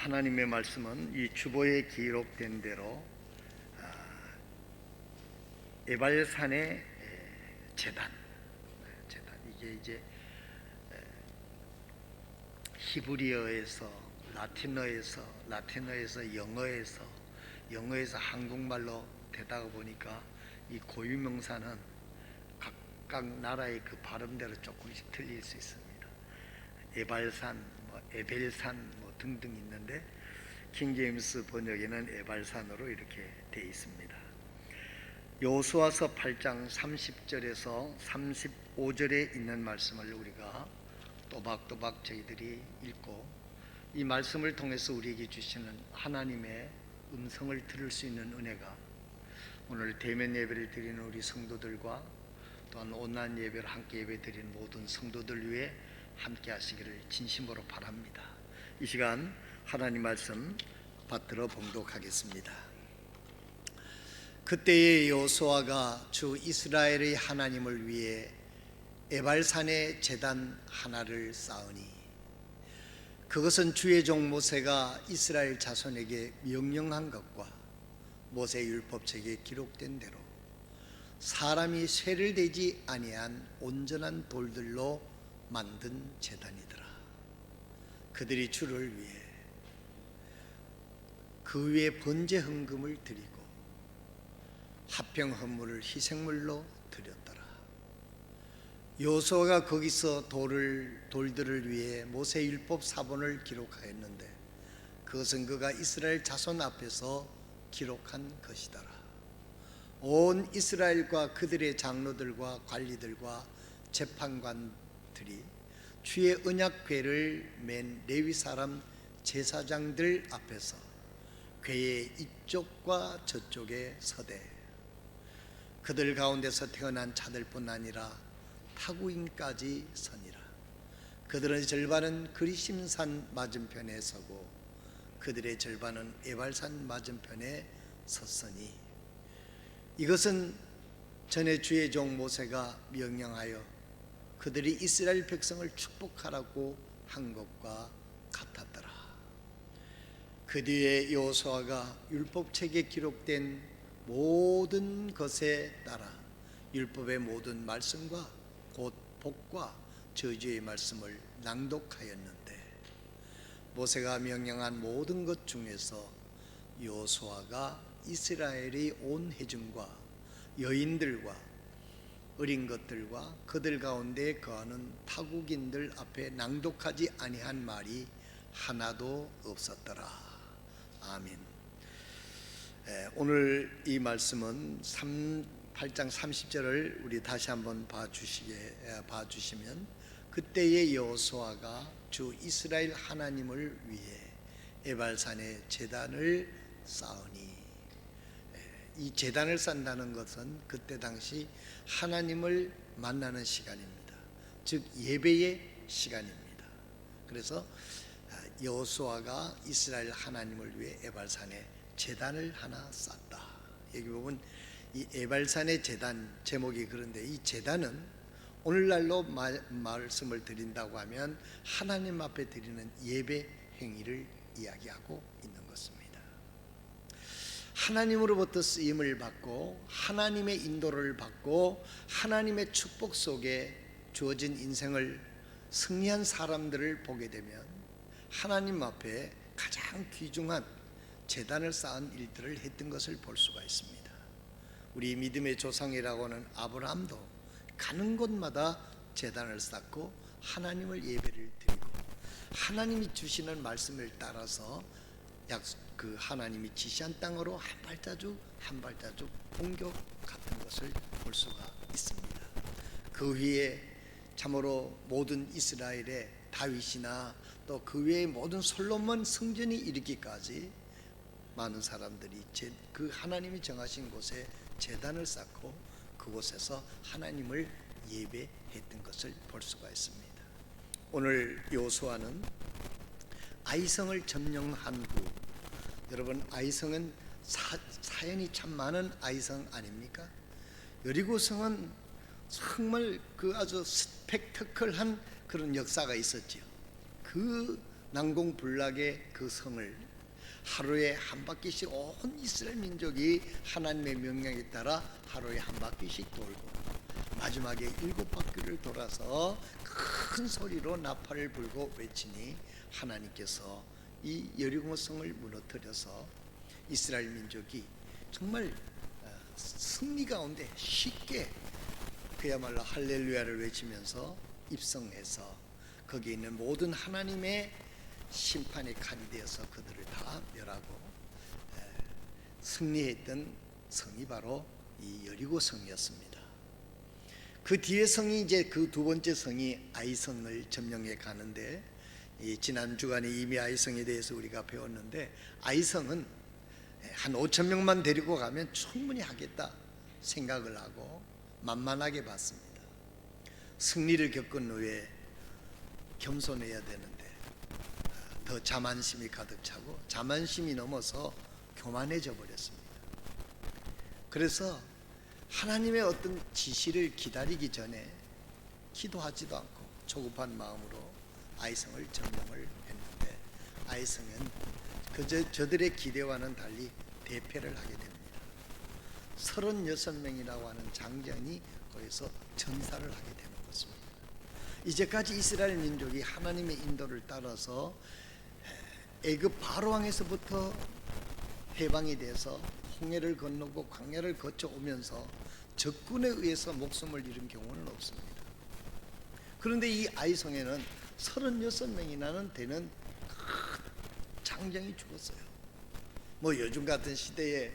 하나님의 말씀은 이 주보에 기록된 대로 에발산의 제단 이게 이제 히브리어에서 라틴어에서 영어에서 한국말로 되다가 보니까 이 고유명사는 각각 나라의 그 발음대로 조금씩 틀릴 수 있습니다. 에발산, 에벨산 등등 있는데 킹제임스 번역에는 에발산으로 이렇게 되어 있습니다. 여호수아서 8장 30절에서 35절에 있는 말씀을 우리가 또박또박 저희들이 읽고 이 말씀을 통해서 우리에게 주시는 하나님의 음성을 들을 수 있는 은혜가 오늘 대면 예배를 드리는 우리 성도들과 또한 온라인 예배를 함께 예배 드리는 모든 성도들 위해 함께 하시기를 진심으로 바랍니다. 이 시간 하나님 말씀 받들어 봉독하겠습니다. 그때의 여호수아가 주 이스라엘의 하나님을 위해 에발산에 제단 하나를 쌓으니 그것은 주의 종 모세가 이스라엘 자손에게 명령한 것과 모세 율법책에 기록된 대로 사람이 쇠를 대지 아니한 온전한 돌들로 만든 제단이더라. 그들이 주를 위해 그 위에 번제 헌금을 드리고 합병 헌물을 희생물로 드렸더라. 여호수아가 거기서 돌들을 위해 모세 율법 사본을 기록하였는데 그것은 그가 이스라엘 자손 앞에서 기록한 것이더라. 온 이스라엘과 그들의 장로들과 관리들과 재판관들이 주의 언약궤를 맨 레위 사람 제사장들 앞에서 궤의 이쪽과 저쪽에 서되 그들 가운데서 태어난 자들뿐 아니라 타국인까지 서니라. 그들의 절반은 그리심산 맞은편에 서고 그들의 절반은 에발산 맞은편에 섰으니 이것은 전에 주의 종 모세가 명령하여 그들이 이스라엘 백성을 축복하라고 한 것과 같았더라. 그 뒤에 여호수아가 율법책에 기록된 모든 것에 따라 율법의 모든 말씀과 곧 복과 저주의 말씀을 낭독하였는데 모세가 명령한 모든 것 중에서 여호수아가 이스라엘의 온 회중과 여인들과 어린 것들과 그들 가운데 거하는 타국인들 앞에 낭독하지 아니한 말이 하나도 없었더라. 아멘. 오늘 이 말씀은 8장 30절을 우리 다시 한번 봐주시면 그때의 여호수아가 주 이스라엘 하나님을 위해 에발산에 제단을 쌓으니 이 제단을 쌓는다는 것은 그때 당시 하나님을 만나는 시간입니다. 즉 예배의 시간입니다. 그래서 여호수아가 이스라엘 하나님을 위해 에발산에 제단을 하나 쌓았다. 여기 보면 이 에발산의 제단 제목이 그런데 이 제단은 오늘날로 말씀을 드린다고 하면 하나님 앞에 드리는 예배 행위를 이야기하고 있는 것입니다. 하나님으로부터 쓰임을 받고 하나님의 인도를 받고 하나님의 축복 속에 주어진 인생을 승리한 사람들을 보게 되면 하나님 앞에 가장 귀중한 제단을 쌓은 일들을 했던 것을 볼 수가 있습니다. 우리 믿음의 조상이라고 하는 아브라함도 가는 곳마다 제단을 쌓고 하나님을 예배를 드리고 하나님이 주시는 말씀을 따라서 그 하나님이 지시한 땅으로 한 발자국 공격했던 것을 볼 수가 있습니다. 그 위에 참으로 모든 이스라엘의 다윗이나 또 그 외의 모든 솔로몬 성전이 이르기까지 많은 사람들이 그 하나님이 정하신 곳에 제단을 쌓고 그곳에서 하나님을 예배했던 것을 볼 수가 있습니다. 오늘 여호수아는 아이성을 점령한 후 여러분 아이성은 사연이 참 많은 아이성 아닙니까? 여리고성은 정말 그 아주 스펙터클한 그런 역사가 있었죠. 그 난공불락의 그 성을 하루에 한 바퀴씩 온 이스라엘 민족이 하나님의 명령에 따라 하루에 한 바퀴씩 돌고 마지막에 7바퀴를 돌아서 큰 소리로 나팔을 불고 외치니 하나님께서 이 여리고 성을 무너뜨려서 이스라엘 민족이 정말 승리 가운데 쉽게 그야말로 할렐루야를 외치면서 입성해서 거기에 있는 모든 하나님의 심판의 칼이 되어서 그들을 다 멸하고 승리했던 성이 바로 이 여리고 성이었습니다. 그 뒤에 성이 이제 그 두 번째 성이 아이성을 점령해 가는데, 지난 주간에 이미 아이성에 대해서 우리가 배웠는데, 아이성은 한 5천 명만 데리고 가면 충분히 하겠다 생각을 하고 만만하게 봤습니다. 승리를 겪은 후에 겸손해야 되는데 더 자만심이 가득 차고 자만심이 넘어서 교만해져 버렸습니다. 그래서 하나님의 어떤 지시를 기다리기 전에 기도하지도 않고 조급한 마음으로 아이성을 점령을 했는데, 아이성은 그저 저들의 기대와는 달리 대패를 하게 됩니다. 36명이라고 하는 장전이 거기서 전사를 하게 되는 것입니다. 이제까지 이스라엘 민족이 하나님의 인도를 따라서 애굽 바로왕에서부터 해방이 돼서 홍해를 건너고 광야를 거쳐 오면서 적군에 의해서 목숨을 잃은 경우는 없습니다. 그런데 이 아이성에는 36명이나 되는 장정이 죽었어요. 뭐 요즘 같은 시대에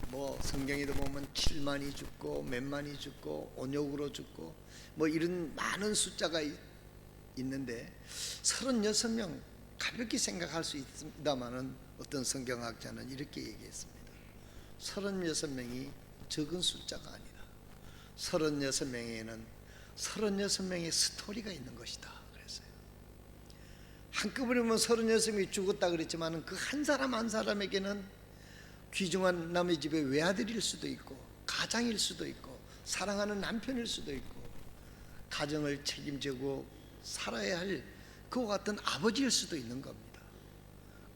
뭐 성경에도 보면 7만이 죽고 몇만이 죽고 온역으로 죽고 뭐 이런 많은 숫자가 있는데 36명 가볍게 생각할 수 있습니다만은 어떤 성경학자는 이렇게 얘기했습니다. 36명이 적은 숫자가 아니다. 36명에는 36명의 스토리가 있는 것이다 그랬어요. 한꺼번에 보면 36명이 죽었다 그랬지만 그 한 사람 한 사람에게는 귀중한 남의 집의 외아들일 수도 있고 가장일 수도 있고 사랑하는 남편일 수도 있고 가정을 책임지고 살아야 할 그와 같은 아버지일 수도 있는 겁니다.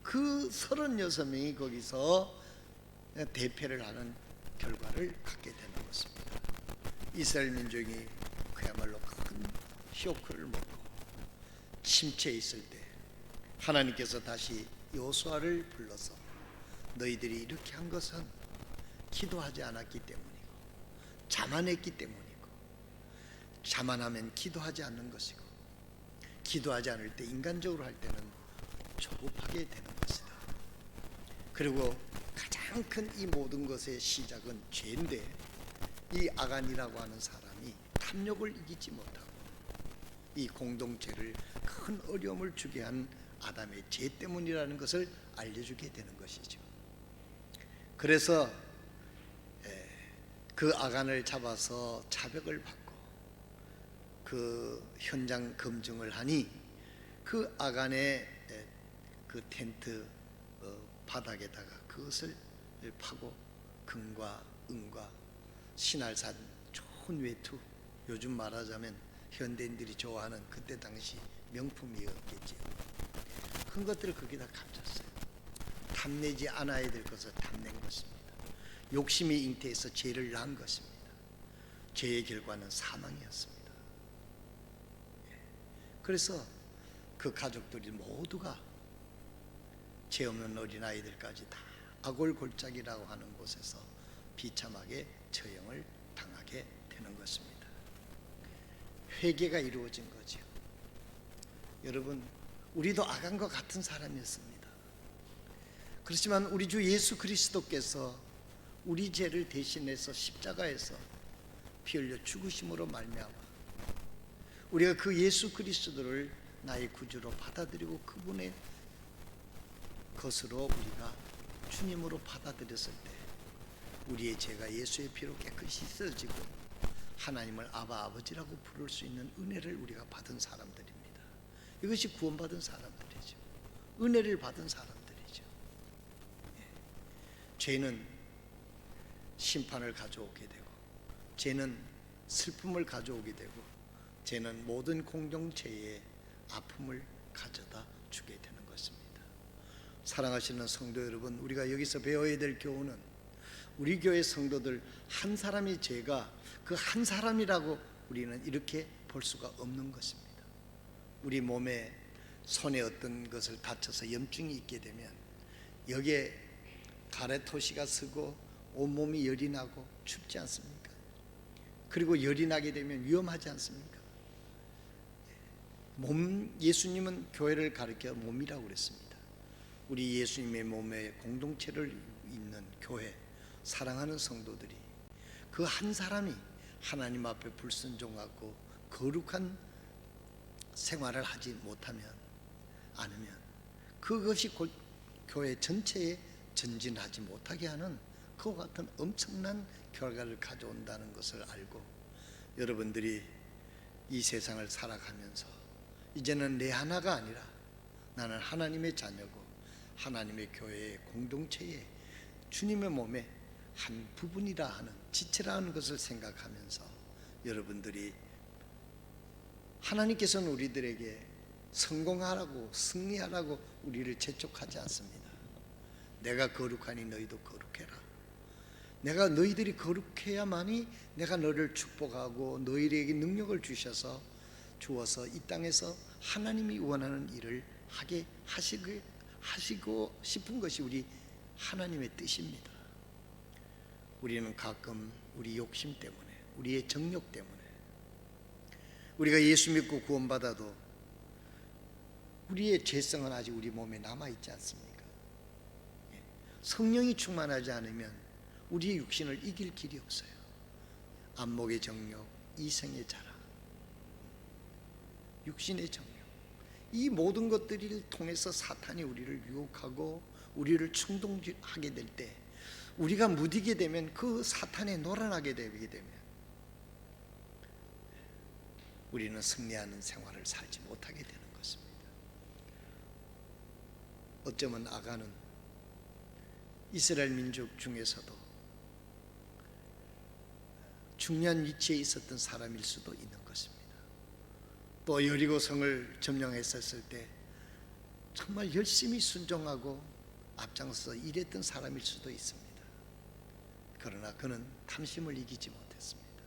그 36명이 거기서 대패를 하는 결과를 갖게 되는 것입니다. 이스라엘 민족이 그야말로 큰 쇼크를 먹고 침체에 있을 때 하나님께서 다시 여호수아를 불러서 너희들이 이렇게 한 것은 기도하지 않았기 때문이고 자만했기 때문이고, 자만하면 기도하지 않는 것이고, 기도하지 않을 때 인간적으로 할 때는 조급하게 되는 것이다. 그리고 가장 큰 이 모든 것의 시작은 죄인데, 이 아간이라고 하는 사람이 탐욕을 이기지 못하고 이 공동체를 큰 어려움을 주게 한 아담의 죄 때문이라는 것을 알려주게 되는 것이죠. 그래서 그 아간을 잡아서 자백을 받고 그 현장 검증을 하니 그 아간의 그 텐트 바닥에다가 그것을 파고 금과 은과 신할산 좋은 외투, 요즘 말하자면 현대인들이 좋아하는 그때 당시 명품이었겠지요. 큰 것들을 거기다 감췄어요. 탐내지 않아야 될 것을 탐낸 것입니다. 욕심이 잉태해서 죄를 낳은 것입니다. 죄의 결과는 사망이었습니다. 그래서 그 가족들이 모두가 죄 없는 어린아이들까지 다 아골골짜기라고 하는 곳에서 비참하게 처형을 당하게 되는 것입니다. 회개가 이루어진 거죠. 여러분, 우리도 아간과 같은 사람이었습니다. 그렇지만 우리 주 예수 그리스도께서 우리 죄를 대신해서 십자가에서 피 흘려 죽으심으로 말미암아 우리가 그 예수 그리스도를 나의 구주로 받아들이고 그분의 것으로 우리가 주님으로 받아들였을 때 우리의 죄가 예수의 피로 깨끗이 씻어지고 하나님을 아바 아버지라고 부를 수 있는 은혜를 우리가 받은 사람들입니다. 이것이 구원받은 사람들이죠. 은혜를 받은 사람들이죠. 죄는 심판을 가져오게 되고, 죄는 슬픔을 가져오게 되고, 죄는 모든 공동체의 아픔을 가져다 주게 되는 것입니다. 사랑하시는 성도 여러분, 우리가 여기서 배워야 될 교훈은 우리 교회 성도들 한 사람이 죄가 그 한 사람이라고 우리는 이렇게 볼 수가 없는 것입니다. 우리 몸에 손에 어떤 것을 다쳐서 염증이 있게 되면 여기에 가래토시가 쓰고 온몸이 열이 나고 춥지 않습니까? 그리고 열이 나게 되면 위험하지 않습니까? 예수님은 교회를 가리켜 몸이라고 그랬습니다. 우리 예수님의 몸에 공동체를 잇는 교회, 사랑하는 성도들이 그 한 사람이 하나님 앞에 불순종하고 거룩한 생활을 하지 못하면 않으면 그것이 곧 교회 전체에 전진하지 못하게 하는 그와 같은 엄청난 결과를 가져온다는 것을 알고 여러분들이 이 세상을 살아가면서 이제는 내 하나가 아니라 나는 하나님의 자녀고 하나님의 교회의 공동체의 주님의 몸의 한 부분이라 하는 지체라는 것을 생각하면서 여러분들이 하나님께서는 우리들에게 성공하라고 승리하라고 우리를 재촉하지 않습니다. 내가 거룩하니 너희도 거룩해라. 내가 너희들이 거룩해야만이 내가 너를 축복하고 너희에게 능력을 주어서 이 땅에서 하나님이 원하는 일을 하게 하시고 싶은 것이 우리 하나님의 뜻입니다. 우리는 가끔 우리 욕심 때문에 우리의 정욕 때문에 우리가 예수 믿고 구원받아도 우리의 죄성은 아직 우리 몸에 남아있지 않습니까? 성령이 충만하지 않으면 우리의 육신을 이길 길이 없어요. 안목의 정욕, 이성의 자랑, 육신의 정욕, 이 모든 것들을 통해서 사탄이 우리를 유혹하고 우리를 충동하게 될 때 우리가 무디게 되면 그 사탄에 놀아나게 되게 되면 우리는 승리하는 생활을 살지 못하게 되는 것입니다. 어쩌면 아간은 이스라엘 민족 중에서도 중요한 위치에 있었던 사람일 수도 있는 것입니다. 또 여리고 성을 점령했었을 때 정말 열심히 순종하고 앞장서 일했던 사람일 수도 있습니다. 그러나 그는 탐심을 이기지 못했습니다.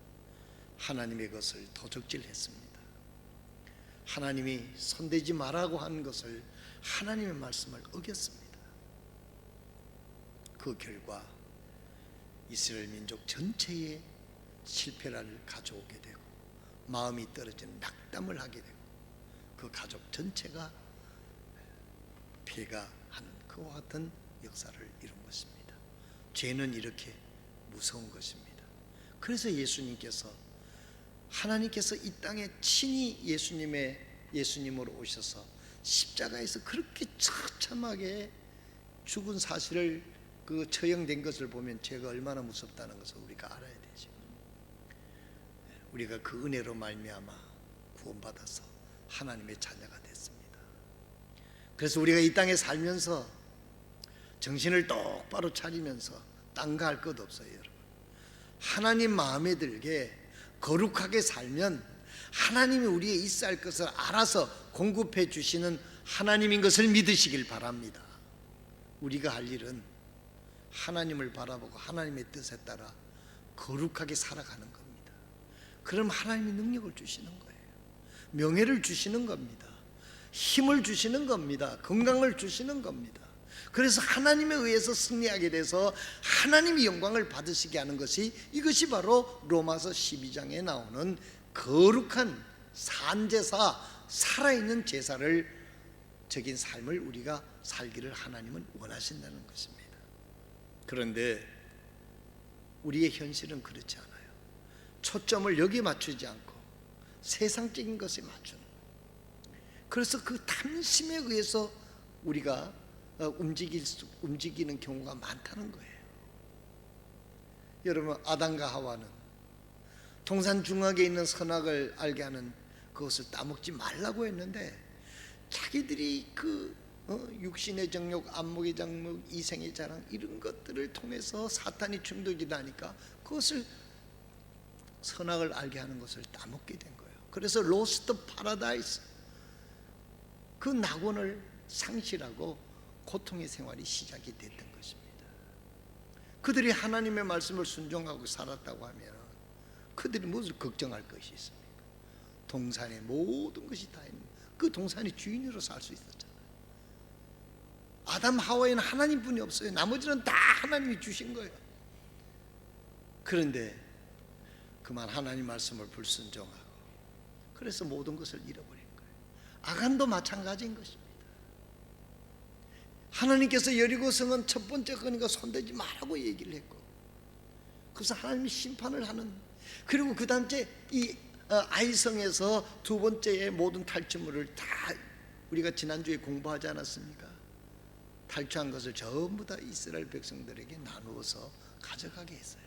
하나님의 것을 도적질했습니다. 하나님이 손대지 말라고 한 것을 하나님의 말씀을 어겼습니다. 그 결과 이스라엘 민족 전체에 실패를 가져오게 되고 마음이 떨어지는 낙담을 하게 되고 그 가족 전체가 폐가하는 그와 같은 역사를 이룬 것입니다. 죄는 이렇게 무서운 것입니다. 그래서 하나님께서 이 땅에 친히 예수님으로 오셔서 십자가에서 그렇게 처참하게 죽은 사실을 그 처형된 것을 보면 죄가 얼마나 무섭다는 것을 우리가 알아야 되죠. 우리가 그 은혜로 말미암아 구원받아서 하나님의 자녀가 됐습니다. 그래서 우리가 이 땅에 살면서 정신을 똑바로 차리면서 딴 거 할 것 없어요, 여러분. 하나님 마음에 들게 거룩하게 살면 하나님이 우리의 있어야 할 것을 알아서 공급해 주시는 하나님인 것을 믿으시길 바랍니다. 우리가 할 일은 하나님을 바라보고 하나님의 뜻에 따라 거룩하게 살아가는 겁니다. 그럼 하나님이 능력을 주시는 거예요. 명예를 주시는 겁니다. 힘을 주시는 겁니다. 건강을 주시는 겁니다. 그래서 하나님에 의해서 승리하게 돼서 하나님이 영광을 받으시게 하는 이것이 바로 로마서 12장에 나오는 거룩한 산제사, 살아있는 제사를 적인 삶을 우리가 살기를 하나님은 원하신다는 것입니다. 그런데 우리의 현실은 그렇지 않아요. 초점을 여기에 맞추지 않고 세상적인 것에 맞추는 거예요. 그래서 그 탐심에 의해서 우리가 움직이는 경우가 많다는 거예요. 여러분, 아담과 하와는 동산 중앙에 있는 선악을 알게 하는 그것을 따먹지 말라고 했는데 자기들이 육신의 정욕, 안목의 정욕, 이생의 자랑 이런 것들을 통해서 사탄이 중독이 나니까 그것을 선악을 알게 하는 것을 따먹게 된 거예요. 그래서 로스트 파라다이스, 그 낙원을 상실하고 고통의 생활이 시작이 됐던 것입니다. 그들이 하나님의 말씀을 순종하고 살았다고 하면 그들이 무엇을 걱정할 것이 있습니까? 동산의 모든 것이 다 있는, 그 동산의 주인으로 살 수 있었잖아요. 아담 하와에는 하나님뿐이 없어요. 나머지는 다 하나님이 주신 거예요. 그런데 그만 하나님 말씀을 불순종하고 그래서 모든 것을 잃어버린 거예요. 아간도 마찬가지인 것입니다. 하나님께서 여리고성은 첫 번째 거니까 손대지 말라고 얘기를 했고, 그래서 하나님이 심판을 하는, 그리고 그 다음째 이 아이성에서 두 번째의 모든 탈취물을 다 우리가 지난주에 공부하지 않았습니까? 탈취한 것을 전부 다 이스라엘 백성들에게 나누어서 가져가게 했어요.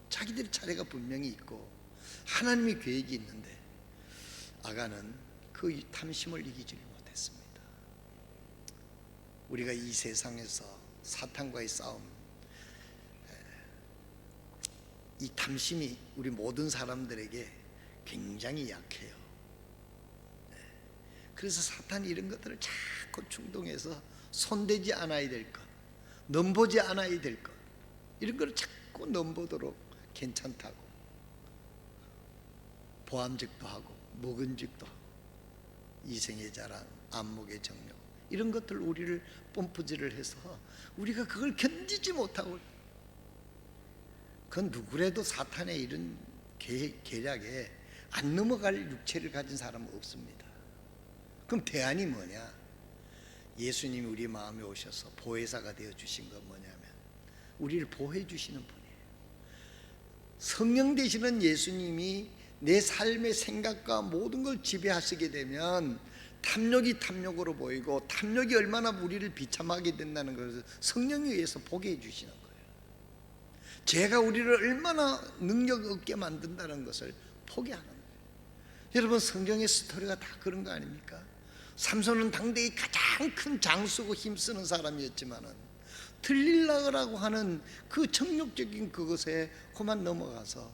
자기들의 차례가 분명히 있고 하나님의 계획이 있는데 아간은 그 탐심을 이기지 못했습니다. 우리가 이 세상에서 사탄과의 싸움, 이 탐심이 우리 모든 사람들에게 굉장히 약해요. 그래서 사탄이 이런 것들을 자꾸 충동해서 손대지 않아야 될 것, 넘보지 않아야 될 것, 이런 걸 자꾸 넘보도록 괜찮다고 보암직도 하고 묵은직도 하고 이생의 자랑, 안목의 정력, 이런 것들 우리를 뽐뿌질을 해서 우리가 그걸 견디지 못하고, 그건 누구라도 사탄의 이런 계략에 안 넘어갈 육체를 가진 사람은 없습니다. 그럼 대안이 뭐냐? 예수님이 우리 마음에 오셔서 보혜사가 되어 주신 건 뭐냐면 우리를 보호해 주시는 분이에요. 성령 되시는 예수님이 내 삶의 생각과 모든 걸 지배하시게 되면 탐욕이 탐욕으로 보이고, 탐욕이 얼마나 우리를 비참하게 된다는 것을 성령에 의해서 보게 해주시는 거예요. 죄가 우리를 얼마나 능력 없게 만든다는 것을 포기하는 거예요. 여러분, 성경의 스토리가 다 그런 거 아닙니까? 삼손은 당대의 가장 큰 장수고 힘쓰는 사람이었지만은 들릴라라고 하는 그 정욕적인 그것에 그만 넘어가서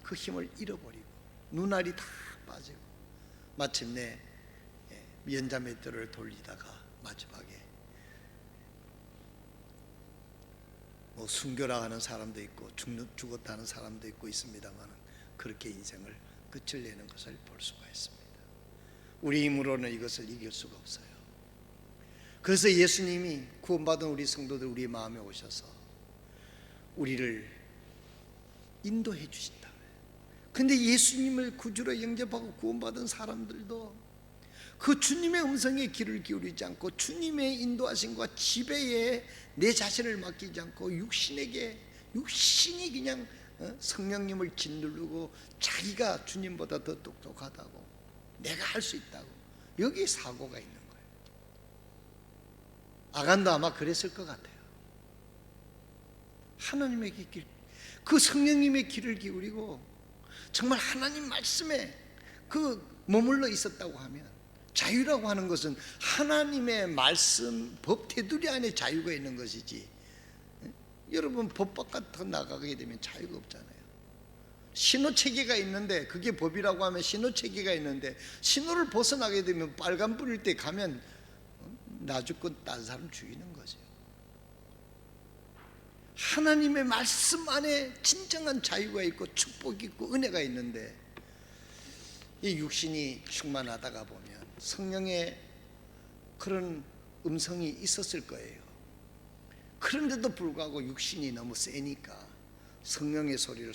그 힘을 잃어버리고 눈알이 다 빠지고 마침내 연자맷돌을 돌리다가 마지막에 뭐 순교라 하는 사람도 있고 죽었다는 사람도 있고 있습니다만 그렇게 인생을 끝을 내는 것을 볼 수가 있습니다. 우리 힘으로는 이것을 이길 수가 없어요. 그래서 예수님이 구원받은 우리 성도들 우리 마음에 오셔서 우리를 인도해 주신다. 근데 예수님을 구주로 영접하고 구원받은 사람들도 그 주님의 음성에 귀를 기울이지 않고 주님의 인도하심과 지배에 내 자신을 맡기지 않고 육신이 그냥 성령님을 짓누르고 자기가 주님보다 더 똑똑하다고, 내가 할 수 있다고, 여기에 사고가 있는 거예요. 아간도 아마 그랬을 것 같아요. 하나님의 길, 그 성령님의 길을 기울이고 정말 하나님 말씀에 그 머물러 있었다고 하면, 자유라고 하는 것은 하나님의 말씀, 법 테두리 안에 자유가 있는 것이지, 여러분 법 바깥 나가게 되면 자유가 없잖아요. 신호체계가 있는데, 그게 법이라고 하면 신호체계가 있는데 신호를 벗어나게 되면 빨간 불일 때 가면 나 죽고 다른 사람 죽이는 거죠. 하나님의 말씀 안에 진정한 자유가 있고 축복이 있고 은혜가 있는데, 이 육신이 충만하다가 보면 성령의 그런 음성이 있었을 거예요. 그런데도 불구하고 육신이 너무 세니까 성령의 소리를,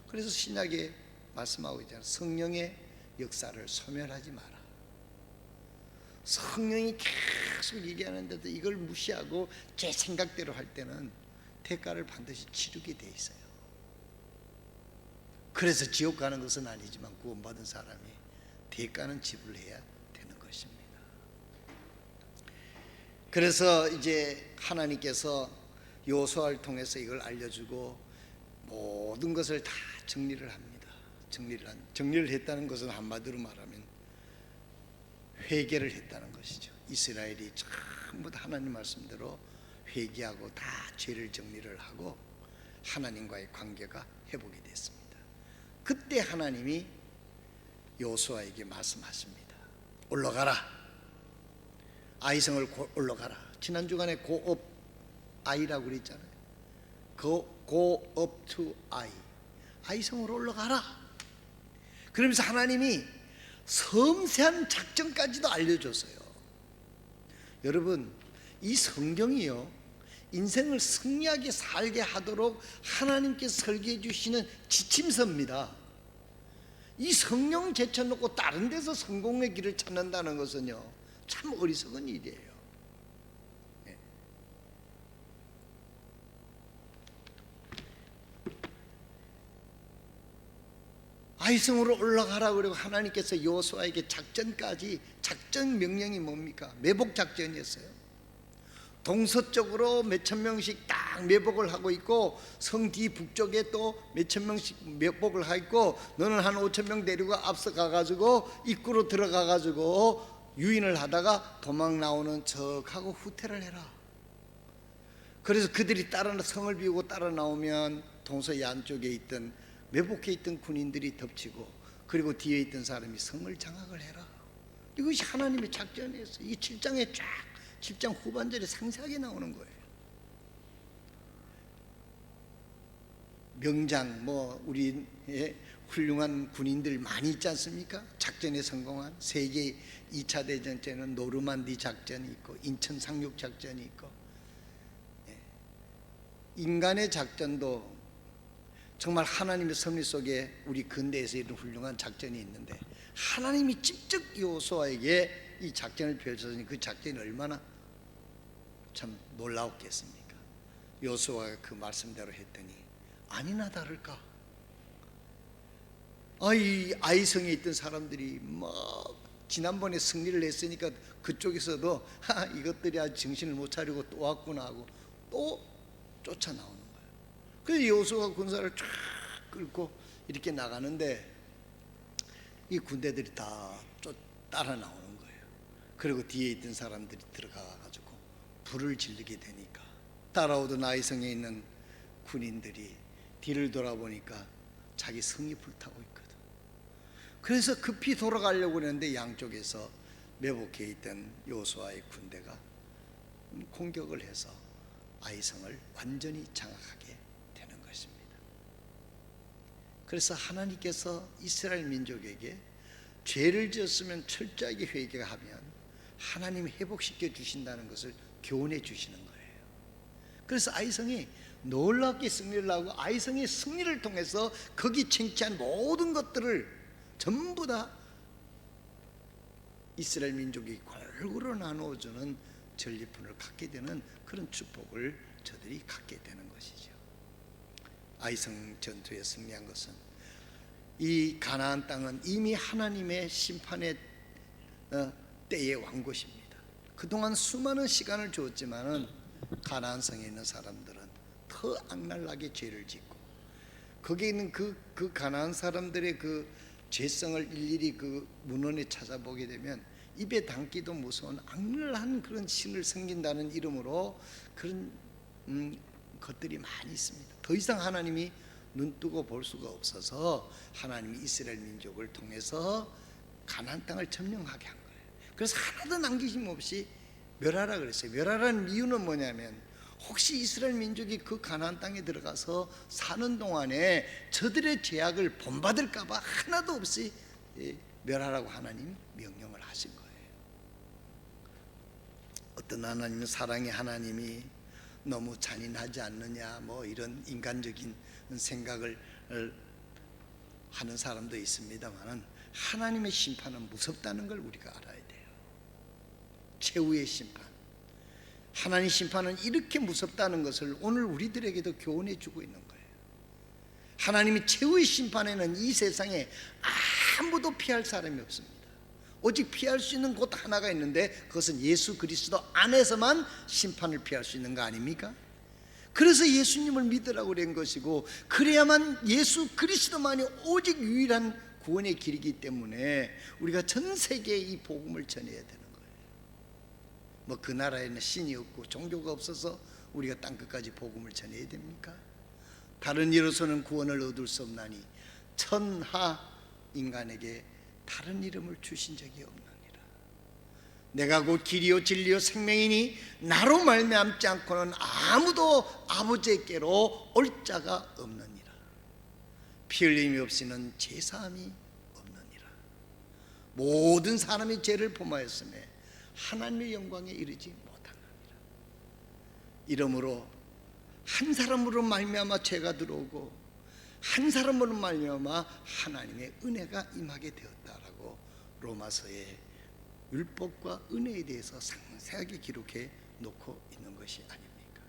그래서 신약에 말씀하고 있잖아요. 성령의 역사를 소멸하지 마라. 성령이 계속 얘기하는데도 이걸 무시하고 제 생각대로 할 때는 대가를 반드시 치르게 돼 있어요. 그래서 지옥 가는 것은 아니지만 구원받은 사람이 대가는 지불해야 되는 것입니다. 그래서 이제 하나님께서 여호수아를 통해서 이걸 알려주고 모든 것을 다 정리를 합니다. 정리를 했다는 것은 한마디로 말하면 회개를 했다는 것이죠. 이스라엘이 전부 다 하나님 말씀대로 회개하고 다 죄를 정리를 하고 하나님과의 관계가 회복이 됐습니다. 그때 하나님이 여호수아에게 말씀하십니다. 올라가라. 아이성을 올라가라. 지난 주간에 go up I라고 그랬잖아요. go up to I. 아이성으로 올라가라. 그러면서 하나님이 섬세한 작전까지도 알려줬어요. 여러분, 이 성경이요, 인생을 승리하게 살게 하도록 하나님께서 설계해 주시는 지침서입니다. 이 성령 제쳐놓고 다른 데서 성공의 길을 찾는다는 것은요, 참 어리석은 일이에요. 네. 아이성으로 올라가라 그러고 하나님께서 여호수아에게 작전 명령이 뭡니까? 매복 작전이었어요. 동서쪽으로 몇천 명씩 딱 매복을 하고 있고, 성 뒤 북쪽에 또 몇천 명씩 매복을 하고 있고, 너는 한 5천 명 데리고 앞서 가가지고 입구로 들어가가지고 유인을 하다가 도망 나오는 척하고 후퇴를 해라. 그래서 그들이 성을 비우고 따라 나오면 동서 안쪽에 있던 매복해 있던 군인들이 덮치고, 그리고 뒤에 있던 사람이 성을 장악을 해라. 이것이 하나님의 작전이었어요. 이 7장에 쫙 7장 후반절에 상세하게 나오는 거예요. 명장, 우리 훌륭한 군인들 많이 있지 않습니까? 작전에 성공한. 세계 2차 대전 때는 노르만디 작전이 있고, 인천 상륙 작전이 있고, 인간의 작전도 정말 하나님의 섭리 속에 우리 근대에서 이런 훌륭한 작전이 있는데, 하나님이 직접 여호수아에게 이 작전을 펼쳐주니 그 작전이 얼마나 참 놀라웠겠습니까? 여호수아가 그 말씀대로 했더니 아니나 다를까, 아이성에 있던 사람들이 막 지난번에 승리를 했으니까 그쪽에서도 이것들이 아주 정신을 못 차리고 또 왔구나 하고 또 쫓아 나오는 거예요. 그래서 여호수아가 군사를 쫙 끌고 이렇게 나가는데 이 군대들이 다 따라 나오는 거예요. 그리고 뒤에 있던 사람들이 들어가가지고 불을 지르게 되니까 따라오던 아이성에 있는 군인들이 뒤를 돌아보니까 자기 성이 불타고 있거든. 그래서 급히 돌아가려고 했는데 양쪽에서 매복해 있던 여호수아의 군대가 공격을 해서 아이성을 완전히 장악하게 되는 것입니다. 그래서 하나님께서 이스라엘 민족에게 죄를 지었으면 철저하게 회개하면 하나님이 회복시켜 주신다는 것을 교훈해 주시는 거예요. 그래서 아이성이 놀랍게 승리를 하고, 아이성의 승리를 통해서 거기 쟁취한 모든 것들을 전부 다 이스라엘 민족이 골고루 나누어주는 전리품을 갖게 되는 그런 축복을 저들이 갖게 되는 것이죠. 아이성 전투에 승리한 것은, 이 가나안 땅은 이미 하나님의 심판의 때에 완 것입니다. 그동안 수많은 시간을 주었지만은 가나안 성에 있는 사람들은 더 악랄하게 죄를 짓고, 거기에 있는 그 가나안 사람들의 그 죄성을 일일이 그 문헌에 찾아보게 되면 입에 담기도 무서운 악랄한 그런 신을 섬긴다는 이름으로 그런 것들이 많이 있습니다. 더 이상 하나님이 눈뜨고 볼 수가 없어서 하나님이 이스라엘 민족을 통해서 가나안 땅을 점령하게 한 거예요. 그래서 하나도 남기심 없이 멸하라 그랬어요. 멸하라는 이유는 뭐냐면, 혹시 이스라엘 민족이 그 가나안 땅에 들어가서 사는 동안에 저들의 죄악을 본받을까 봐 하나도 없이 멸하라고 하나님 명령을 하신 거예요. 어떤 하나님은 사랑의 하나님이 너무 잔인하지 않느냐, 이런 인간적인 생각을 하는 사람도 있습니다만, 하나님의 심판은 무섭다는 걸 우리가 알아야 돼요. 최후의 심판, 하나님 심판은 이렇게 무섭다는 것을 오늘 우리들에게도 교훈해 주고 있는 거예요. 하나님이 최후의 심판에는 이 세상에 아무도 피할 사람이 없습니다. 오직 피할 수 있는 곳 하나가 있는데, 그것은 예수 그리스도 안에서만 심판을 피할 수 있는 거 아닙니까? 그래서 예수님을 믿으라고 그런 것이고, 그래야만 예수 그리스도만이 오직 유일한 구원의 길이기 때문에 우리가 전 세계에 이 복음을 전해야 되는 거예요. 그 나라에는 신이 없고 종교가 없어서 우리가 땅끝까지 복음을 전해야 됩니까? 다른 이로서는 구원을 얻을 수 없나니 천하 인간에게 다른 이름을 주신 적이 없느니라. 내가 곧 길이요 진리요 생명이니 나로 말미암지 않고는 아무도 아버지께로 올 자가 없느니라. 피 흘림이 없이는 제사함이 없느니라. 모든 사람이 죄를 범하였음에 하나님의 영광에 이르지 못하느니라. 이러므로 한 사람으로 말미암아 죄가 들어오고 한 사람으로 말미암아 하나님의 은혜가 임하게 되었다라고 로마서에 율법과 은혜에 대해서 상세하게 기록해 놓고 있는 것이 아닙니까?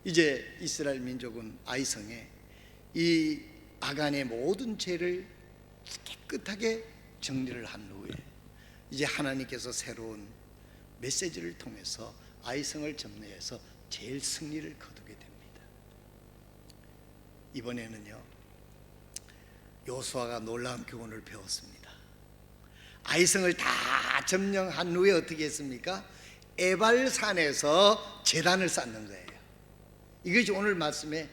이제 이스라엘 민족은 아이성에 이 아간의 모든 죄를 깨끗하게 정리를 한 후에 이제 하나님께서 새로운 메시지를 통해서 아이성을 점령해서 제일 승리를 거두게 됩니다. 이번에는요, 요수아가 놀라운 교훈을 배웠습니다. 아이성을 다 점령한 후에 어떻게 했습니까? 에발산에서 제단을 쌓는 거예요. 이것이 오늘 말씀에,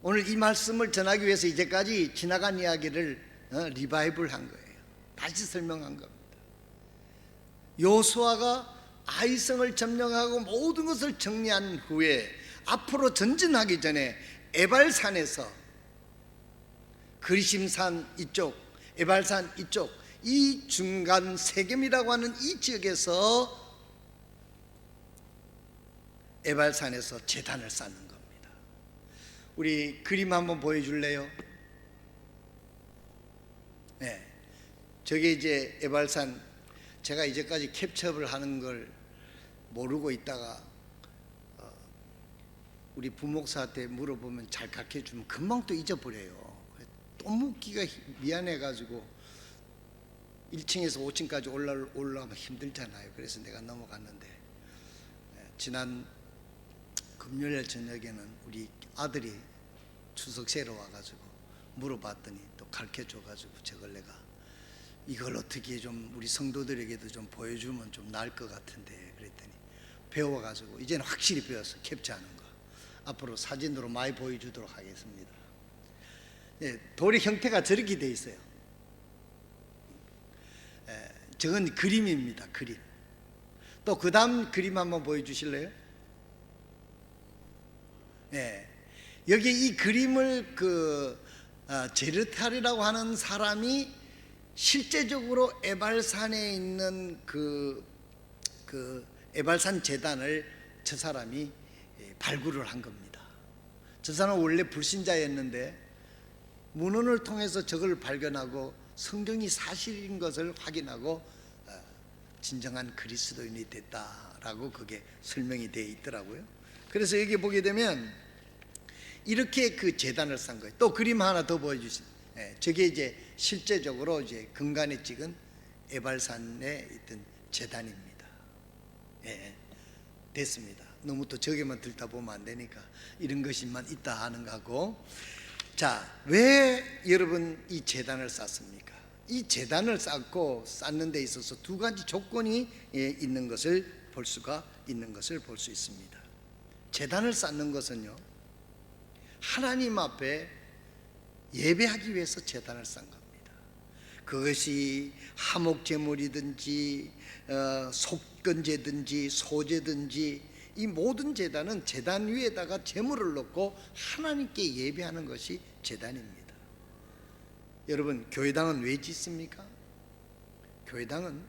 오늘 이 말씀을 전하기 위해서 이제까지 지나간 이야기를 리바이벌 한 거예요. 다시 설명한 겁니다. 요수아가 아이성을 점령하고 모든 것을 정리한 후에 앞으로 전진하기 전에 에발산에서 그리심산 이쪽, 에발산 이쪽, 이 중간 세겜이라고 하는 이 지역에서 에발산에서 제단을 쌓는 겁니다. 우리 그림 한번 보여줄래요? 네, 저게 이제 에발산. 제가 이제까지 캡처를 하는 걸 모르고 있다가 우리 부목사한테 물어보면 잘 가르쳐주면 금방 또 잊어버려요. 또 묻기가 미안해가지고 1층에서 5층까지 올라가면 힘들잖아요. 그래서 내가 넘어갔는데, 지난 금요일 저녁에는 우리 아들이 추석 새로 와가지고 물어봤더니 또 가르쳐줘가지고 저걸 내가 이걸 어떻게 좀 우리 성도들에게도 좀 보여주면 좀 나을 것 같은데, 그랬더니 배워가지고 이제는 확실히 배웠어. 캡처하는 거 앞으로 사진으로 많이 보여주도록 하겠습니다. 돌의 형태가 저렇게 돼 있어요. 저건 그림입니다. 그림. 또 그 다음 그림 한번 보여주실래요? 여기 이 그림을 제르탈이라고 하는 사람이 실제적으로 에발산에 있는 그 에발산 제단을 저 사람이 발굴을 한 겁니다. 저 사람은 원래 불신자였는데 문헌을 통해서 저걸 발견하고 성경이 사실인 것을 확인하고 진정한 그리스도인이 됐다라고 그게 설명이 되어 있더라고요. 그래서 여기 보게 되면 이렇게 그 제단을 쌓은 거예요. 또 그림 하나 더 보여주세요. 저게 이제 실제적으로 이제 근간에 찍은 에발산에 있던 제단입니다. 됐습니다. 너무 또 저기만 들다 보면 안 되니까 이런 것이만 있다 하는 거고. 자, 왜 여러분 이 제단을 쌓습니까? 이 제단을 쌓는 데 있어서 두 가지 조건이 있는 것을 볼 수가 있는 것을 볼 수 있습니다. 제단을 쌓는 것은요, 하나님 앞에 예배하기 위해서 제단을 쌓은 겁니다. 그것이 하목제물이든지 속건제든지 소제든지 이 모든 제단은 제단 위에다가 제물을 넣고 하나님께 예배하는 것이 제단입니다. 여러분, 교회당은 왜 짓습니까? 교회당은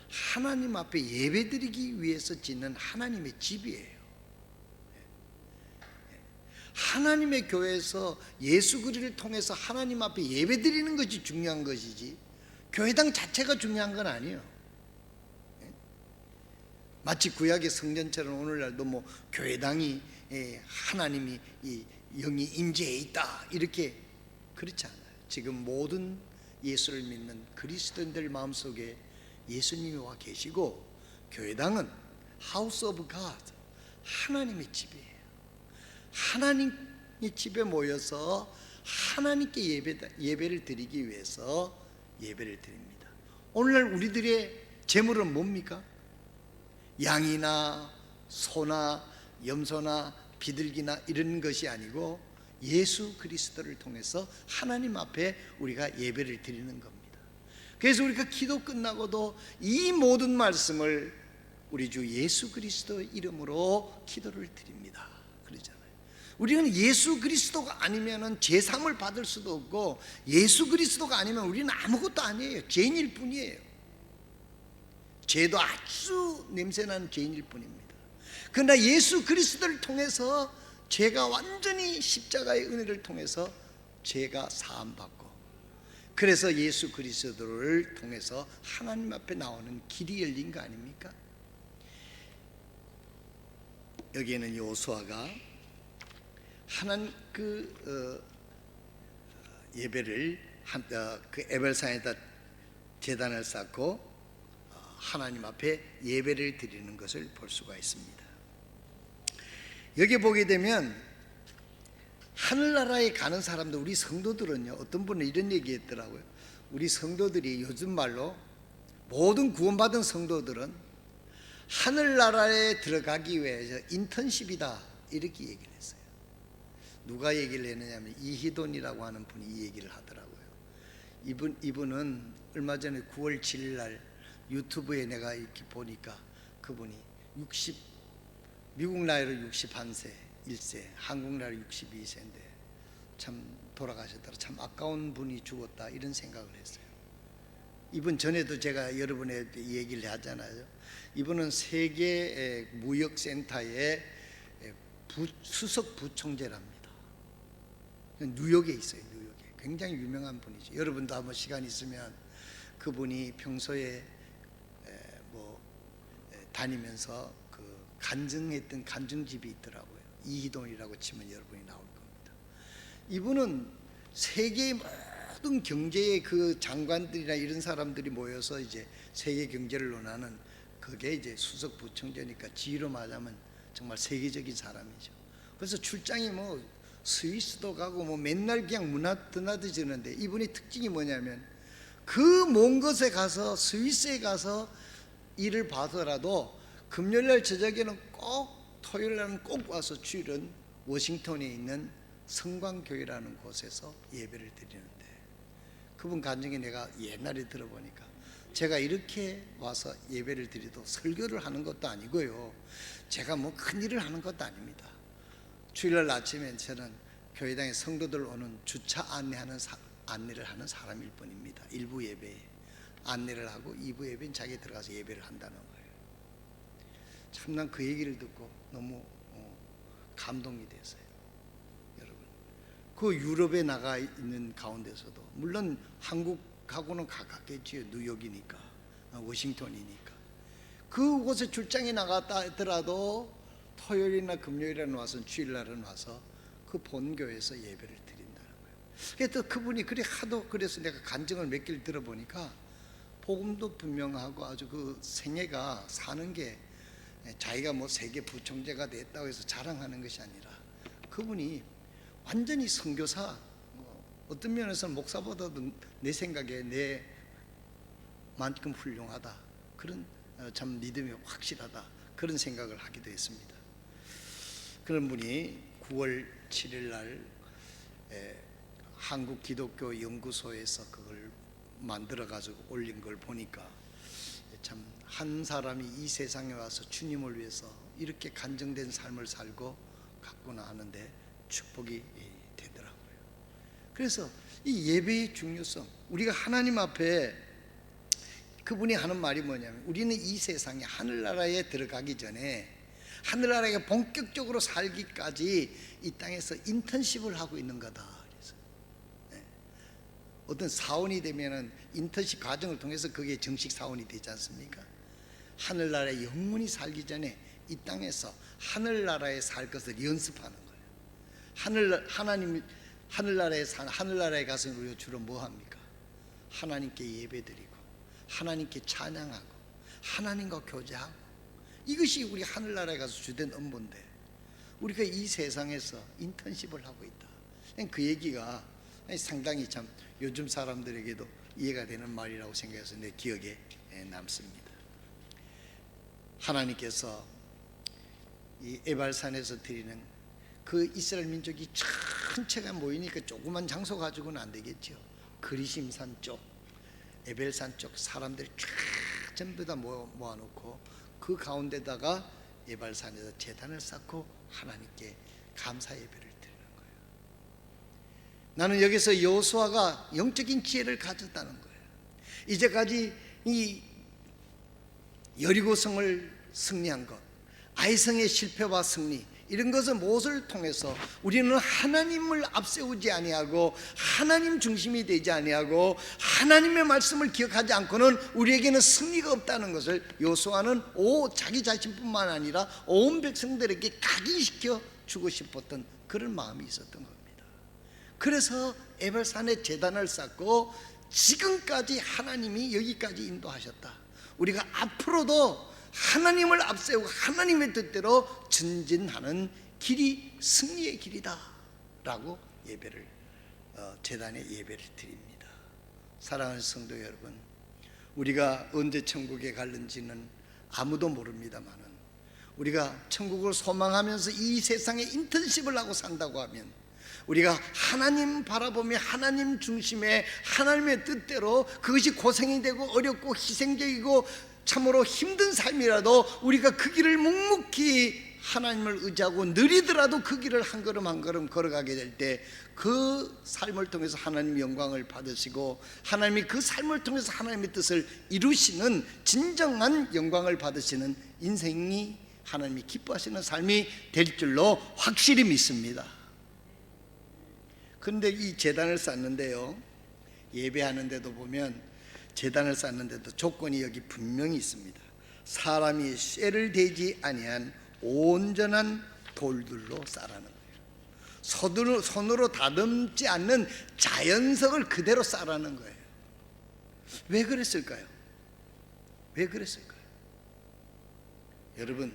하나님 앞에 예배드리기 위해서 짓는 하나님의 집이에요. 하나님의 교회에서 예수 그리스도를 통해서 하나님 앞에 예배드리는 것이 중요한 것이지 교회당 자체가 중요한 건 아니에요. 마치 구약의 성전처럼 오늘날도 뭐 교회당이 하나님이 이 영이 임재해 있다 이렇게 그렇지 않아요. 지금 모든 예수를 믿는 그리스도인들 마음속에 예수님이 와 계시고 교회당은 하우스 오브 갓, 하나님의 집이에요. 하나님의 집에 모여서 하나님께 예배를 드리기 위해서 예배를 드립니다. 오늘날 우리들의 제물은 뭡니까? 양이나 소나 염소나 비둘기나 이런 것이 아니고 예수 그리스도를 통해서 하나님 앞에 우리가 예배를 드리는 겁니다. 그래서 우리가 기도 끝나고도 이 모든 말씀을 우리 주 예수 그리스도 이름으로 기도를 드립니다 그러잖아요. 우리는 예수 그리스도가 아니면 제삼을 받을 수도 없고, 예수 그리스도가 아니면 우리는 아무것도 아니에요. 죄인일 뿐이에요. 죄도 아주 냄새나는 죄인일 뿐입니다. 그러나 예수 그리스도를 통해서 죄가 완전히 십자가의 은혜를 통해서 죄가 사함받고, 그래서 예수 그리스도를 통해서 하나님 앞에 나오는 길이 열린 거 아닙니까? 여기에는 여호수아가 하나님 예배를 그 에벨산에다 제단을 쌓고 하나님 앞에 예배를 드리는 것을 볼 수가 있습니다. 여기 보게 되면 하늘나라에 가는 사람들, 우리 성도들은요, 어떤 분은 이런 얘기했더라고요. 우리 성도들이 요즘 말로 모든 구원받은 성도들은 하늘나라에 들어가기 위해서 인턴십이다, 이렇게 얘기를 했어요. 누가 얘기를 했느냐면 이희돈이라고 하는 분이 이 얘기를 하더라고요. 이분은 얼마 전에 9월 7일 날 유튜브에 내가 이렇게 보니까 그분이 미국 나이로 61세 1세, 한국 나이로 62세인데 참 돌아가셨더라. 참 아까운 분이 죽었다, 이런 생각을 했어요. 이분 전에도 제가 여러분에게 얘기를 하잖아요. 이분은 세계 무역센터의 수석 부총재랍니다. 뉴욕에 있어요. 뉴욕에 굉장히 유명한 분이죠. 여러분도 한번 시간 있으면 그분이 평소에 다니면서 그 간증했던 간증집이 있더라고요. 이희돈이라고 치면 여러분이 나올 겁니다. 이분은 세계의 모든 경제의 그 장관들이나 이런 사람들이 모여서 이제 세계 경제를 논하는, 그게 이제 수석 부총재니까 지위로 말하면 정말 세계적인 사람이죠. 그래서 출장이 뭐 스위스도 가고 뭐 맨날 그냥 드나드시는데, 이분의 특징이 뭐냐면 그 먼 곳에 가서, 스위스에 가서 일을 봐서라도 금요일날 저녁에는 꼭, 토요일날은 꼭 와서 주일은 워싱턴에 있는 성광교회라는 곳에서 예배를 드리는데, 그분 간증이 내가 옛날에 들어보니까 제가 이렇게 와서 예배를 드리도 설교를 하는 것도 아니고요, 제가 뭐 큰일을 하는 것도 아닙니다. 주일날 아침에 저는 교회당에 성도들 오는 주차 안내를 하는 사람일 뿐입니다. 1부 예배에 안내를 하고 2부 예배는 자기 들어가서 예배를 한다는 거예요. 참 난 그 얘기를 듣고 너무 감동이 됐어요. 여러분, 그 유럽에 나가 있는 가운데서도 물론 한국하고는 가깝겠지요. 뉴욕이니까, 워싱턴이니까. 그곳에 출장에 나갔다 하더라도 토요일이나 금요일에는 와서, 주일날은 와서 그 본교회에서 예배를 드린다는 거예요. 그래서 그분이 그래서 내가 간증을 몇 개를 들어보니까 복음도 분명하고 아주 그 생애가 사는 게 자기가 뭐 세계 부총재가 됐다고 해서 자랑하는 것이 아니라, 그분이 완전히 선교사, 어떤 면에서는 목사보다도 내 생각에 내만큼 훌륭하다, 그런 참 믿음이 확실하다, 그런 생각을 하기도 했습니다. 그런 분이 9월 7일 날 한국 기독교 연구소에서 그걸 만들어 가지고 올린 걸 보니까 참 한 사람이 이 세상에 와서 주님을 위해서 이렇게 간증된 삶을 살고 갔구나 하는데 축복이 되더라고요. 그래서 이 예배의 중요성, 우리가 하나님 앞에, 그분이 하는 말이 뭐냐면 우리는 이 세상에 하늘나라에 들어가기 전에, 하늘나라에 본격적으로 살기까지 이 땅에서 인턴십을 하고 있는 거다. 그래서 어떤 사원이 되면은 인턴십 과정을 통해서 그게 정식 사원이 되지 않습니까? 하늘나라에 영원히 살기 전에 이 땅에서 하늘나라에 살 것을 연습하는 거예요. 하늘나라에 가서 우리가 주로 뭐 합니까? 하나님께 예배드리고, 하나님께 찬양하고, 하나님과 교제하고, 이것이 우리 하늘나라에 가서 주된 업무인데 우리가 이 세상에서 인턴십을 하고 있다. 그 얘기가 상당히 참 요즘 사람들에게도 이해가 되는 말이라고 생각해서 내 기억에 남습니다. 하나님께서 이 에발산에서 드리는 그 이스라엘 민족이 전체가 모이니까 조그만 장소 가지고는 안 되겠죠. 그리심산 쪽 에벨산 쪽 사람들이 쫙 전부 다 모아놓고 그 가운데다가 에발산에서 제단을 쌓고 하나님께 감사 예배를 드리는 거예요. 나는 여기서 여호수아가 영적인 지혜를 가졌다는 거예요. 이제까지 이 여리고성을 승리한 것, 아이성의 실패와 승리, 이런 것은 무엇을 통해서 우리는 하나님을 앞세우지 아니하고 하나님 중심이 되지 아니하고 하나님의 말씀을 기억하지 않고는 우리에게는 승리가 없다는 것을 여호수아는 자기 자신뿐만 아니라 온 백성들에게 각인시켜 주고 싶었던 그런 마음이 있었던 겁니다. 그래서 에발산에 제단을 쌓고 지금까지 하나님이 여기까지 인도하셨다. 우리가 앞으로도 하나님을 앞세우고 하나님의 뜻대로 전진하는 길이 승리의 길이다 라고 예배를 제단에 예배를 드립니다. 사랑하는 성도 여러분, 우리가 언제 천국에 갈는지는 아무도 모릅니다만은 우리가 천국을 소망하면서 이 세상에 인턴십을 하고 산다고 하면 우리가 하나님 바라보며 하나님 중심의 하나님의 뜻대로 그것이 고생이 되고 어렵고 희생적이고 참으로 힘든 삶이라도 우리가 그 길을 묵묵히 하나님을 의지하고 느리더라도 그 길을 한 걸음 한 걸음 걸어가게 될 때 그 삶을 통해서 하나님의 영광을 받으시고 하나님이 그 삶을 통해서 하나님의 뜻을 이루시는 진정한 영광을 받으시는 인생이 하나님이 기뻐하시는 삶이 될 줄로 확실히 믿습니다. 그런데 이 제단을 쌓는데요, 예배하는데도 보면 제단을 쌓는데도 조건이 여기 분명히 있습니다. 사람이 쇠를 대지 아니한 온전한 돌들로 쌓라는 거예요. 손으로 다듬지 않는 자연석을 그대로 쌓라는 거예요. 왜 그랬을까요? 왜 그랬을까요? 여러분,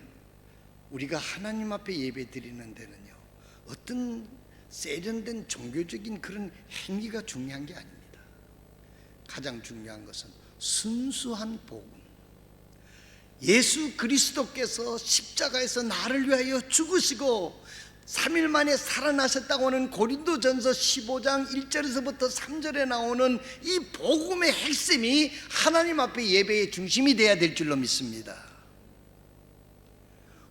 우리가 하나님 앞에 예배 드리는 데는요, 어떤 세련된 종교적인 그런 행위가 중요한 게 아닙니다. 가장 중요한 것은 순수한 복음, 예수 그리스도께서 십자가에서 나를 위하여 죽으시고 3일 만에 살아나셨다고 하는 고린도전서 15장 1절에서부터 3절에 나오는 이 복음의 핵심이 하나님 앞에 예배의 중심이 되어야 될 줄로 믿습니다.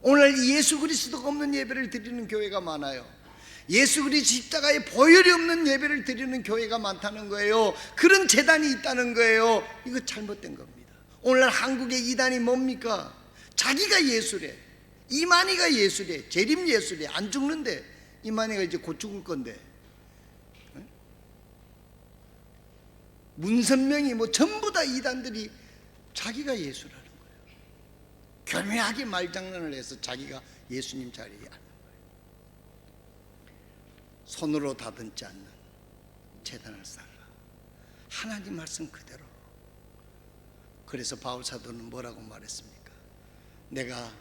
오늘 예수 그리스도가 없는 예배를 드리는 교회가 많아요. 예수 그리스도 십자가에 보혈이 없는 예배를 드리는 교회가 많다는 거예요. 그런 제단이 있다는 거예요. 이거 잘못된 겁니다. 오늘날 한국의 이단이 뭡니까? 자기가 예수래, 이만희가 예수래, 재림 예수래. 안 죽는데 이만희가 이제 곧 죽을 건데, 문선명이 뭐 전부 다 이단들이 자기가 예수라는 거예요. 교묘하게 말장난을 해서 자기가 예수님 자리에 앉는 거예요. 손으로 다듬지 않는 제단을 쌓라. 하나님 말씀 그대로. 그래서 바울 사도는 뭐라고 말했습니까? 내가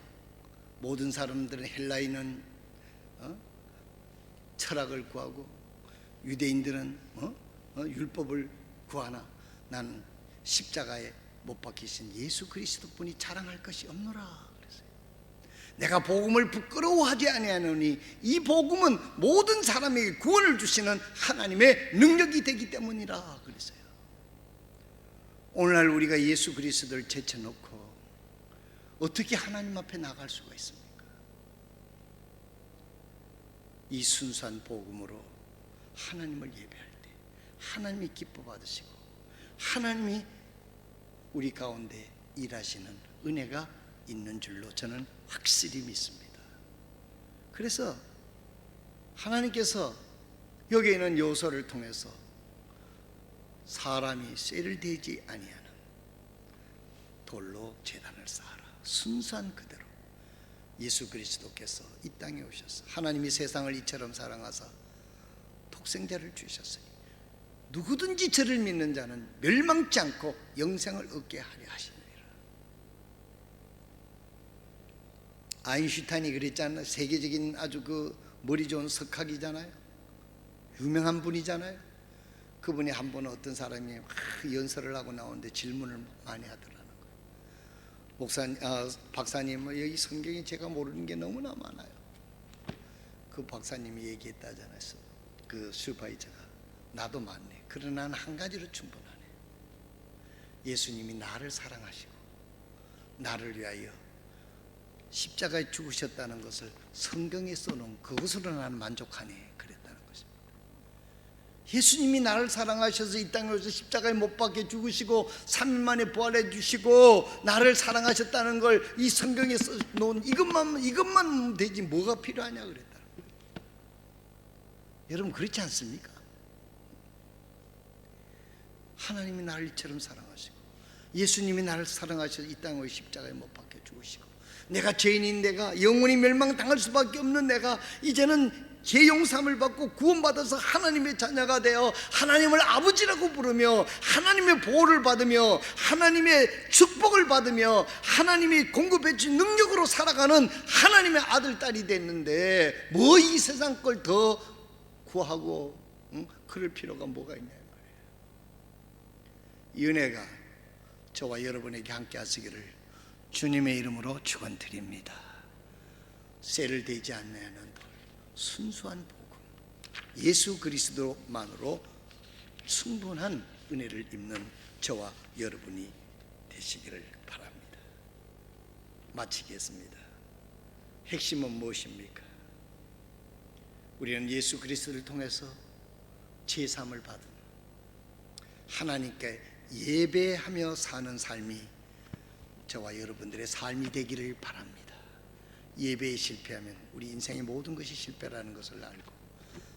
모든 사람들은 헬라인은 철학을 구하고 유대인들은 율법을 구하나 나는 십자가에 못 박히신 예수 그리스도뿐이 자랑할 것이 없노라 그랬어요. 내가 복음을 부끄러워하지 아니하노니 이 복음은 모든 사람에게 구원을 주시는 하나님의 능력이 되기 때문이라 그랬어요. 오늘날 우리가 예수 그리스도를 제쳐놓고 어떻게 하나님 앞에 나갈 수가 있습니까? 이 순수한 복음으로 하나님을 예배할 때 하나님이 기뻐 받으시고 하나님이 우리 가운데 일하시는 은혜가 있는 줄로 저는 확실히 믿습니다. 그래서 하나님께서 여기 있는 요소를 통해서 사람이 쇠를 대지 아니하는 돌로 제단을 쌓아라. 순수한 그대로 예수 그리스도께서 이 땅에 오셔서 하나님이 세상을 이처럼 사랑하사 독생자를 주셨으니 누구든지 저를 믿는 자는 멸망치 않고 영생을 얻게 하려 하시느니라. 아인슈타인이 그랬잖아요. 세계적인 아주 그 머리 좋은 석학이잖아요. 유명한 분이잖아요. 그분이 한 번은 어떤 사람이 연설을 하고 나오는데 질문을 많이 하더라는 거예요. 박사님, 여기 성경에 제가 모르는 게 너무나 많아요. 그 박사님이 얘기했다잖아요. 그 슈퍼바이저가 나도 많네. 그러나 한 가지로 충분하네. 예수님이 나를 사랑하시고 나를 위하여 십자가에 죽으셨다는 것을 성경에 써놓은 그것으로 나는 만족하네, 그랬다는 것입니다. 예수님이 나를 사랑하셔서 이 땅에 오셔서 십자가에 못 박혀 죽으시고 3일 만에 부활해 주시고 나를 사랑하셨다는 걸 이 성경에 써놓은 이것만 되지 뭐가 필요하냐 그랬다. 여러분 그렇지 않습니까? 하나님이 나를 이처럼 사랑하시고 예수님이 나를 사랑하셔서 이 땅에 십자가에 못 박혀 죽으시고 내가 죄인인 내가 영원히 멸망당할 수밖에 없는 내가 이제는 죄 용서함을 받고 구원받아서 하나님의 자녀가 되어 하나님을 아버지라고 부르며 하나님의 보호를 받으며 하나님의 축복을 받으며 하나님이 공급해 주신 능력으로 살아가는 하나님의 아들 딸이 됐는데 뭐 이 세상 걸 더 구하고 그럴 필요가 뭐가 있냐 말이에요. 이 은혜가 저와 여러분에게 함께 하시기를 주님의 이름으로 축원드립니다. 쇠를 대지 않는 순수한 복음, 예수 그리스도만으로 충분한 은혜를 입는 저와 여러분이 되시기를 바랍니다. 마치겠습니다. 핵심은 무엇입니까? 우리는 예수 그리스도를 통해서 제사함을 받은 하나님께 예배하며 사는 삶이 저와 여러분들의 삶이 되기를 바랍니다. 예배에 실패하면 우리 인생의 모든 것이 실패라는 것을 알고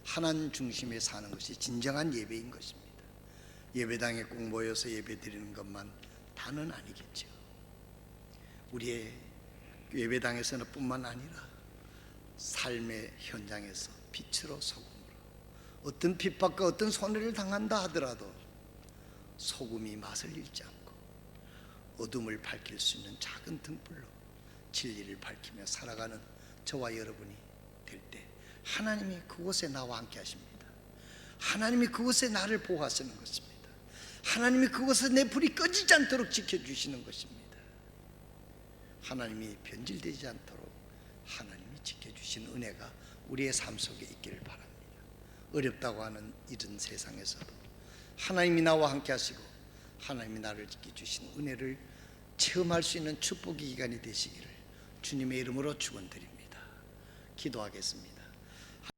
하나님 중심에 사는 것이 진정한 예배인 것입니다. 예배당에 꼭 모여서 예배 드리는 것만 다는 아니겠죠. 우리의 예배당에서는 뿐만 아니라 삶의 현장에서 빛으로 소금으로 어떤 핍박과 어떤 손해를 당한다 하더라도 소금이 맛을 잃지 않고 어둠을 밝힐 수 있는 작은 등불로 진리를 밝히며 살아가는 저와 여러분이 될 때 하나님이 그곳에 나와 함께 하십니다. 하나님이 그곳에 나를 보호하시는 것입니다. 하나님이 그곳에 내 불이 꺼지지 않도록 지켜주시는 것입니다. 하나님이 변질되지 않도록 하나님이 지켜주신 은혜가 우리의 삶 속에 있기를 바랍니다. 어렵다고 하는 이런 세상에서도 하나님이 나와 함께 하시고 하나님이 나를 지켜주신 은혜를 체험할 수 있는 축복의 기간이 되시기를 주님의 이름으로 축원드립니다. 기도하겠습니다.